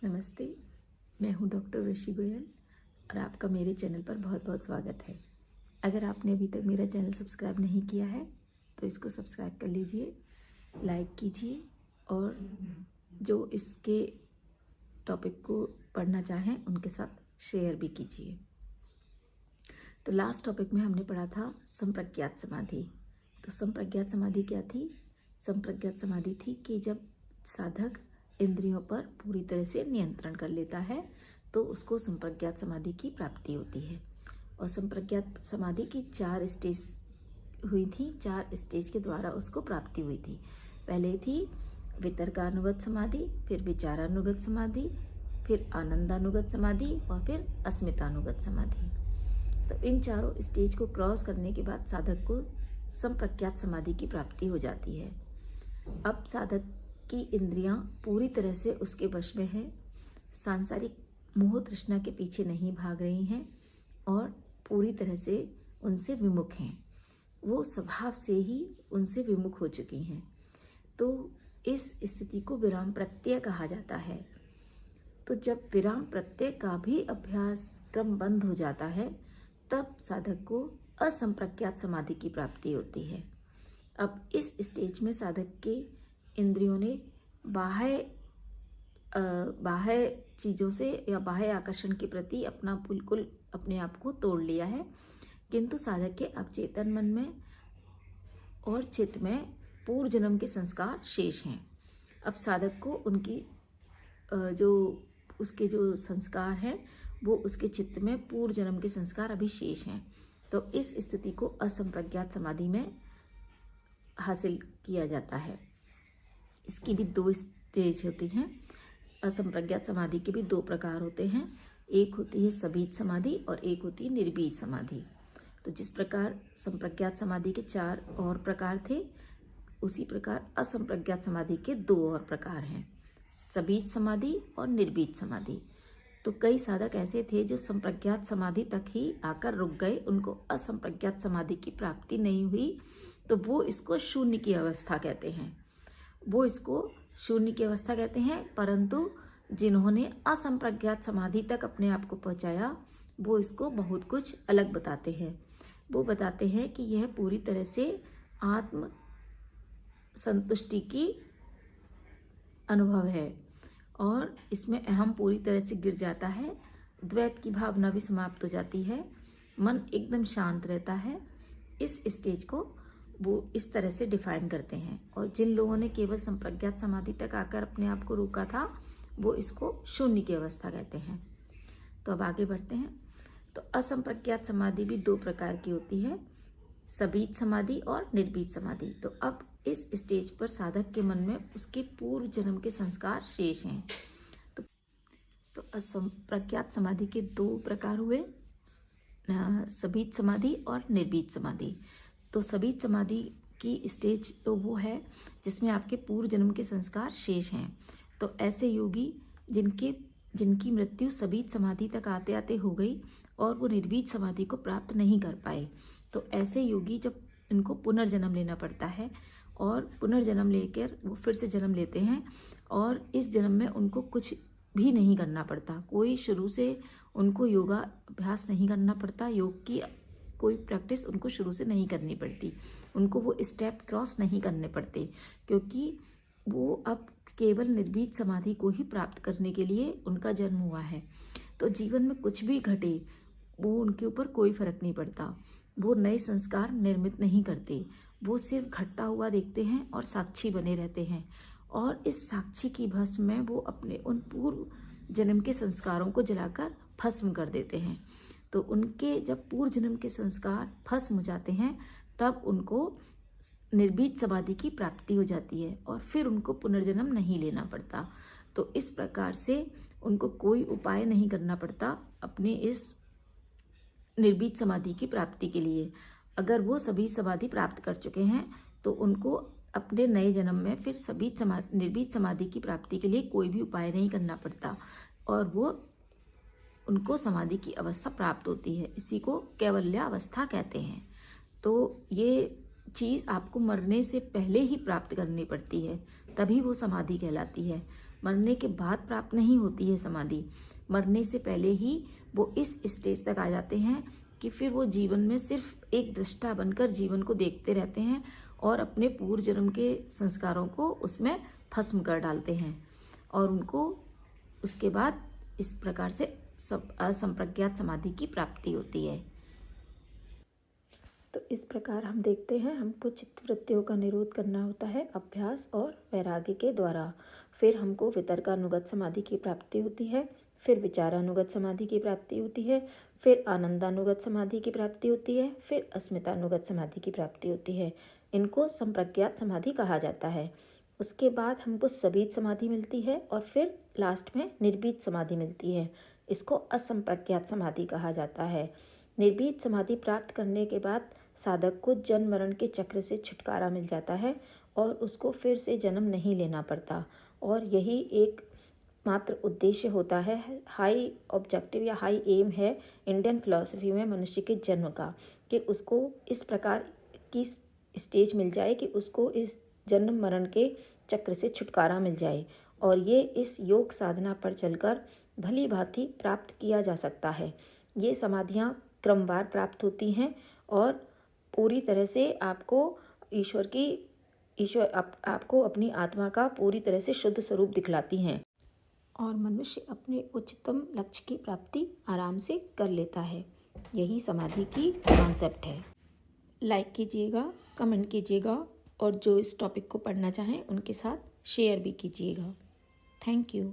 नमस्ते, मैं हूं डॉक्टर ऋषि गोयल और आपका मेरे चैनल पर बहुत बहुत स्वागत है। अगर आपने अभी तक मेरा चैनल सब्सक्राइब नहीं किया है तो इसको सब्सक्राइब कर लीजिए, लाइक कीजिए और जो इसके टॉपिक को पढ़ना चाहें उनके साथ शेयर भी कीजिए। तो लास्ट टॉपिक में हमने पढ़ा था संप्रज्ञात समाधि। तो संप्रज्ञात समाधि क्या थी? संप्रज्ञात समाधि थी कि जब साधक इंद्रियों पर पूरी तरह से नियंत्रण कर लेता है तो उसको संप्रज्ञात समाधि की प्राप्ति होती है। और संप्रज्ञात समाधि की 4 स्टेज हुई थी, 4 स्टेज के द्वारा उसको प्राप्ति हुई थी। पहले थी वितर्कानुगत समाधि, फिर विचारानुगत समाधि, फिर आनंदानुगत समाधि और फिर अस्मितानुगत समाधि। तो इन चारों स्टेज को क्रॉस करने के बाद साधक को संप्रज्ञात समाधि की प्राप्ति हो जाती है। अब साधक की इंद्रियां पूरी तरह से उसके वश में है, सांसारिक मोह तृष्णा के पीछे नहीं भाग रही हैं और पूरी तरह से उनसे विमुख हैं। वो स्वभाव से ही उनसे विमुख हो चुकी हैं। तो इस स्थिति को विराम प्रत्यय कहा जाता है। तो जब विराम प्रत्यय का भी अभ्यास क्रम बंद हो जाता है तब साधक को असंप्रज्ञात समाधि की प्राप्ति होती है। अब इस स्टेज में साधक के इंद्रियों ने बाह्य चीज़ों से या बाह्य आकर्षण के प्रति अपना बिल्कुल अपने आप को तोड़ लिया है, किंतु साधक के अवचेतन मन में और चित्त में पूर्व जन्म के संस्कार शेष हैं। अब साधक को उनकी उसके जो संस्कार हैं वो उसके चित्त में पूर्व जन्म के संस्कार अभी शेष हैं। तो इस स्थिति को असंप्रज्ञात समाधि में हासिल किया जाता है। इसकी भी 2 स्टेज होती हैं। असंप्रज्ञात समाधि के भी 2 प्रकार होते हैं। एक होती है सबीज समाधि और एक होती है निर्बीज समाधि। तो जिस प्रकार संप्रज्ञात समाधि के 4 और प्रकार थे, उसी प्रकार असंप्रज्ञात समाधि के 2 और प्रकार हैं, सबीज समाधि और निर्बीज समाधि। तो कई साधक ऐसे थे जो संप्रज्ञात समाधि तक ही आकर रुक गए, उनको असंप्रज्ञात समाधि की प्राप्ति नहीं हुई, तो वो इसको शून्य की अवस्था कहते हैं। परंतु जिन्होंने असंप्रज्ञात समाधि तक अपने आप को पहुंचाया वो इसको बहुत कुछ अलग बताते हैं। वो बताते हैं कि यह पूरी तरह से आत्म संतुष्टि की अनुभव है और इसमें अहम पूरी तरह से गिर जाता है, द्वैत की भावना भी समाप्त हो जाती है, मन एकदम शांत रहता है। इस स्टेज को वो इस तरह से डिफाइन करते हैं। और जिन लोगों ने केवल संप्रज्ञात समाधि तक आकर अपने आप को रोका था वो इसको शून्य की अवस्था कहते हैं। तो अब आगे बढ़ते हैं। तो असंप्रज्ञात समाधि भी 2 प्रकार की होती है, सबीज समाधि और निर्बीज समाधि। तो अब इस स्टेज पर साधक के मन में उसके पूर्व जन्म के संस्कार शेष हैं। तो असंप्रज्ञात समाधि के 2 प्रकार हुए, सबीज समाधि और निर्बीज समाधि। तो सबीज समाधि की स्टेज तो वो है जिसमें आपके पूर्व जन्म के संस्कार शेष हैं। तो ऐसे योगी जिनकी मृत्यु सबीज समाधि तक आते आते हो गई और वो निर्बीज समाधि को प्राप्त नहीं कर पाए, तो ऐसे योगी जब इनको पुनर्जन्म लेना पड़ता है और पुनर्जन्म लेकर वो फिर से जन्म लेते हैं और इस जन्म में उनको कुछ भी नहीं करना पड़ता, कोई शुरू से उनको योगा अभ्यास नहीं करना पड़ता, योग की कोई प्रैक्टिस उनको शुरू से नहीं करनी पड़ती, उनको वो स्टेप क्रॉस नहीं करने पड़ते, क्योंकि वो अब केवल निर्बीज समाधि को ही प्राप्त करने के लिए उनका जन्म हुआ है। तो जीवन में कुछ भी घटे वो उनके ऊपर कोई फर्क नहीं पड़ता, वो नए संस्कार निर्मित नहीं करते, वो सिर्फ घटता हुआ देखते हैं और साक्षी बने रहते हैं और इस साक्षी की भस्म में वो अपने उन पूर्व जन्म के संस्कारों को जलाकर भस्म कर देते हैं। तो उनके जब पूर्व जन्म के संस्कार भस्म हो जाते हैं तब उनको निर्बीज समाधि की प्राप्ति हो जाती है और फिर उनको पुनर्जन्म नहीं लेना पड़ता। तो इस प्रकार से उनको कोई उपाय नहीं करना पड़ता अपने इस निर्बीज समाधि की प्राप्ति के लिए। अगर वो सभी समाधि प्राप्त कर चुके हैं तो उनको अपने नए जन्म में फिर निर्बीज समाधि की प्राप्ति के लिए कोई भी उपाय नहीं करना पड़ता और वो उनको समाधि की अवस्था प्राप्त होती है। इसी को कैवल्य अवस्था कहते हैं। तो ये चीज़ आपको मरने से पहले ही प्राप्त करनी पड़ती है, तभी वो समाधि कहलाती है। मरने के बाद प्राप्त नहीं होती है समाधि। मरने से पहले ही वो इस स्टेज तक आ जाते हैं कि फिर वो जीवन में सिर्फ एक दृष्टा बनकर जीवन को देखते रहते हैं और अपने पूर्व जन्म के संस्कारों को उसमें भस्म कर डालते हैं और उनको उसके बाद इस प्रकार से असंप्रज्ञात समाधि की प्राप्ति होती है। तो इस प्रकार हम देखते हैं हमको चित्तवृत्तियों का निरोध करना होता है अभ्यास और वैराग्य के द्वारा। फिर हमको वितर्कानुगत समाधि की प्राप्ति होती है, फिर विचारानुगत समाधि की प्राप्ति होती है, फिर आनंदानुगत समाधि की प्राप्ति होती है, फिर अस्मितानुगत समाधि की प्राप्ति होती है। इनको संप्रज्ञात समाधि कहा जाता है। उसके बाद हमको सबीज समाधि मिलती है और फिर लास्ट में निर्बीज समाधि मिलती है। इसको असंप्रज्ञात समाधि कहा जाता है। निर्बीज समाधि प्राप्त करने के बाद साधक को जन्म मरण के चक्र से छुटकारा मिल जाता है और उसको फिर से जन्म नहीं लेना पड़ता। और यही एक मात्र उद्देश्य होता है, हाई ऑब्जेक्टिव या हाई एम है इंडियन फिलॉसफी में मनुष्य के जन्म का, कि उसको इस प्रकार की स्टेज मिल जाए कि उसको इस जन्म मरण के चक्र से छुटकारा मिल जाए। और ये इस योग साधना पर चलकर भली भांति प्राप्त किया जा सकता है। ये समाधियाँ क्रमवार प्राप्त होती हैं और पूरी तरह से आपको आपको अपनी आत्मा का पूरी तरह से शुद्ध स्वरूप दिखलाती हैं और मनुष्य अपने उच्चतम लक्ष्य की प्राप्ति आराम से कर लेता है। यही समाधि की कॉन्सेप्ट है। लाइक कीजिएगा, कमेंट कीजिएगा और जो इस टॉपिक को पढ़ना चाहें उनके साथ शेयर भी कीजिएगा। Thank you.